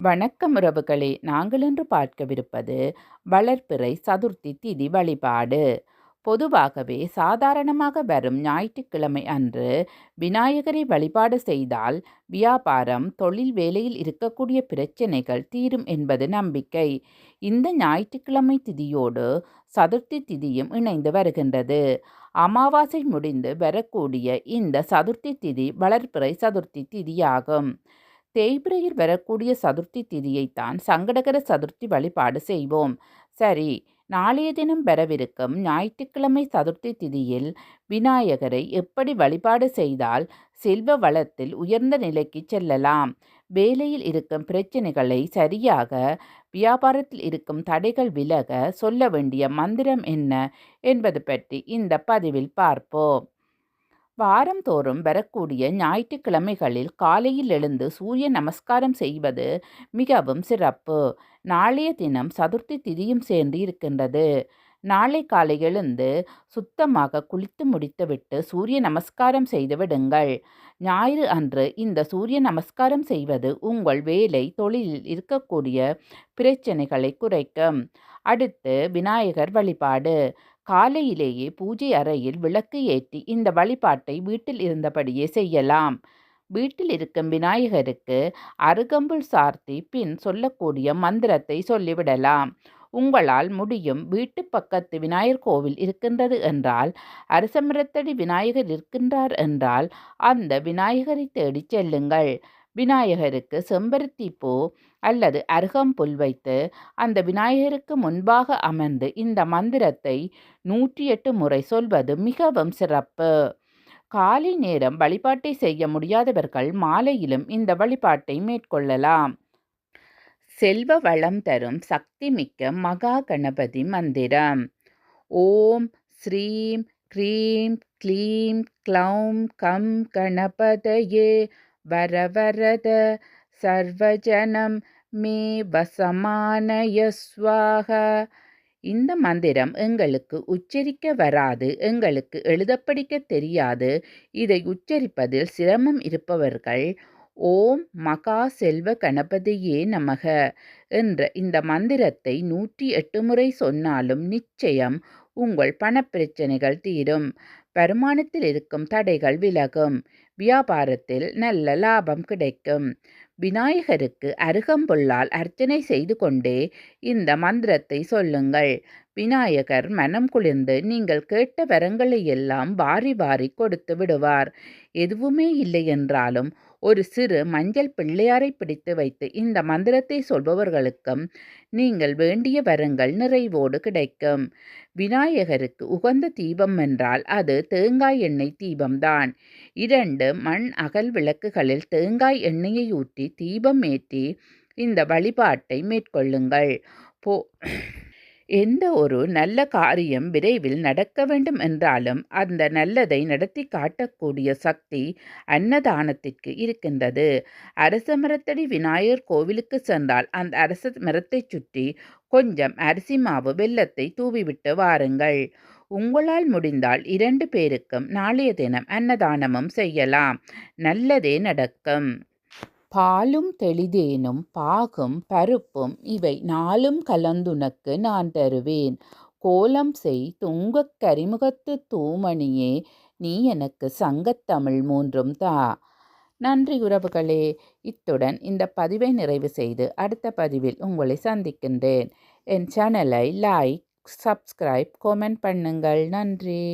வணக்கம் உறவுகளே, நாங்கள் இன்று பார்க்கவிருப்பது வளர்பிறை சதுர்த்தி திதி வழிபாடு. பொதுவாகவே சாதாரணமாக வரும் ஞாயிற்றுக்கிழமை அன்று விநாயகரை வழிபாடு செய்தால் வியாபாரம், தொழில், வேலையில் இருக்கக்கூடிய பிரச்சனைகள் தீரும் என்பது நம்பிக்கை. இந்த ஞாயிற்றுக்கிழமை திதியோடு சதுர்த்தி திதியும் இணைந்து வருகின்றது. அமாவாசை முடிந்து வரக்கூடிய இந்த சதுர்த்தி திதி வளர்பிறை சதுர்த்தி திதியாகும். தேய்பிறையில் வரக்கூடிய சதுர்த்தி திதியைத்தான் சங்கடகர சதுர்த்தி வழிபாடு செய்வோம். சரி, நாளைய தினம் வரவிருக்கும் ஞாயிற்றுக்கிழமை சதுர்த்தி திதியில் விநாயகரை எப்படி வழிபாடு செய்தால் செல்வ வளத்தில் உயர்ந்த நிலைக்கு செல்லலாம், வேலையில் இருக்கும் பிரச்சனைகளை சரியாக, வியாபாரத்தில் இருக்கும் தடைகள் விலக சொல்ல வேண்டிய மந்திரம் என்ன என்பது பற்றி இந்த பதிவில் பார்ப்போம். வாரந்தோறும் வரக்கூடிய ஞாயிற்றுக்கிழமைகளில் காலையில் எழுந்து சூரிய நமஸ்காரம் செய்வது மிகவும் சிறப்பு. நாளைய தினம் சதுர்த்தி திதியும் சேர்ந்து இருக்கின்றது. நாளை காலை எழுந்து சுத்தமாக குளித்து முடித்துவிட்டு சூரிய நமஸ்காரம் செய்து விடுங்கள். ஞாயிறு அன்று இந்த சூரிய நமஸ்காரம் செய்வது உங்கள் வேலை, தொழிலில் இருக்கக்கூடிய பிரச்சனைகளை குறைக்கும். அடுத்து விநாயகர் வழிபாடு. காலையிலேயே பூஜை அறையில் விளக்கு ஏற்றி இந்த வழிபாட்டை வீட்டில் இருந்தபடியே செய்யலாம். வீட்டில் இருக்கும் விநாயகருக்கு அருகம்புல் சார்த்தி பின் சொல்லக்கூடிய மந்திரத்தை சொல்லிவிடலாம். உங்களால் முடியும். வீட்டு பக்கத்து விநாயகர் கோவில் இருக்கின்றது என்றால், அரசமரத்தடி விநாயகர் இருக்கின்றார் என்றால் அந்த விநாயகரை தேடி செல்லுங்கள். விநாயகருக்கு செம்பருத்தி பூ அல்லது அருகம்புல் வைத்து அந்த விநாயகருக்கு முன்பாக அமர்ந்து இந்த மந்திரத்தை 108 முறை சொல்வது மிகவும் சிறப்பு. காலை நேரம் வழிபாட்டை செய்ய முடியாதவர்கள் மாலையிலும் இந்த வழிபாட்டை மேற்கொள்ளலாம். செல்வ வளம் தரும் சக்தி மிக்க மகா கணபதி மந்திரம். ஓம் ஸ்ரீம் க்ரீம் க்ளீம் க்ளௌம் கம் கணபதயே வரவரத சர்வஜனம் மே வசமானய ஸ்வாஹா. இந்த மந்திரம் எங்களுக்கு உச்சரிக்க வராது, எங்களுக்கு எழுத படிக்க தெரியாது, இதை உச்சரிப்பதில் சிரமம் இருப்பவர்கள் ஓம் மகா செல்வ கணபதியே நமக என்ற இந்த மந்திரத்தை 108 முறை சொன்னாலும் நிச்சயம் உங்கள் பணப்பிரச்சனைகள் தீரும், வருமானத்தில் இருக்கும் தடைகள் விலகும், வியாபாரத்தில் நல்ல லாபம் கிடைக்கும். விநாயகருக்கு அருகம்புல்லால் அர்ச்சனை செய்து கொண்டே இந்த மந்திரத்தை சொல்லுங்கள். விநாயகர் மனம் குளிர்ந்து நீங்கள் கேட்ட வரங்களை எல்லாம் வாரி வாரி கொடுத்து விடுவார். எதுவுமே இல்லை என்றாலும் ஒரு சிறு மஞ்சள் பிள்ளையாரை பிடித்து வைத்து இந்த மந்திரத்தை சொல்பவர்களுக்கும் நீங்கள் வேண்டிய வரங்கள் நிறைவோடு கிடைக்கும். விநாயகருக்கு உகந்த தீபம் என்றால் அது தேங்காய் எண்ணெய் தீபம்தான். 2 மண் அகல் விளக்குகளில் தேங்காய் எண்ணெயை ஊற்றி தீபம் ஏற்றி இந்த வழிபாட்டை மேற்கொள்ளுங்கள். எந்த ஒரு நல்ல காரியம் விரைவில் நடக்க வேண்டும் என்றாலும் அந்த நல்லதை நடத்தி காட்டக்கூடிய சக்தி அன்னதானத்திற்கு இருக்கின்றது. அரச மரத்தடி விநாயகர் கோவிலுக்கு சென்றால் அந்த அரச மரத்தை சுற்றி கொஞ்சம் அரிசி மாவு, வெல்லத்தை தூவிவிட்டு வாருங்கள். உங்களால் முடிந்தால் 2 பேருக்கும் நாளைய தினம் அன்னதானமும் செய்யலாம். நல்லதே நடக்கும். பாலும் தெளிதேனும் பாகும் பருப்பும் இவை 4ம் கலந்துனக்கு நான் தருவேன். கோலம் செய் துங்கக் கரிமுகத்து தூமணியே, நீ எனக்கு சங்கத்தமிழ் 3ம் தா. நன்றி உறவுகளே. இத்துடன் இந்த பதிவை நிறைவு செய்து அடுத்த பதிவில் உங்களை சந்திக்கின்றேன். என் சேனலை லைக், சப்ஸ்கிரைப், கமெண்ட் பண்ணுங்கள். நன்றி.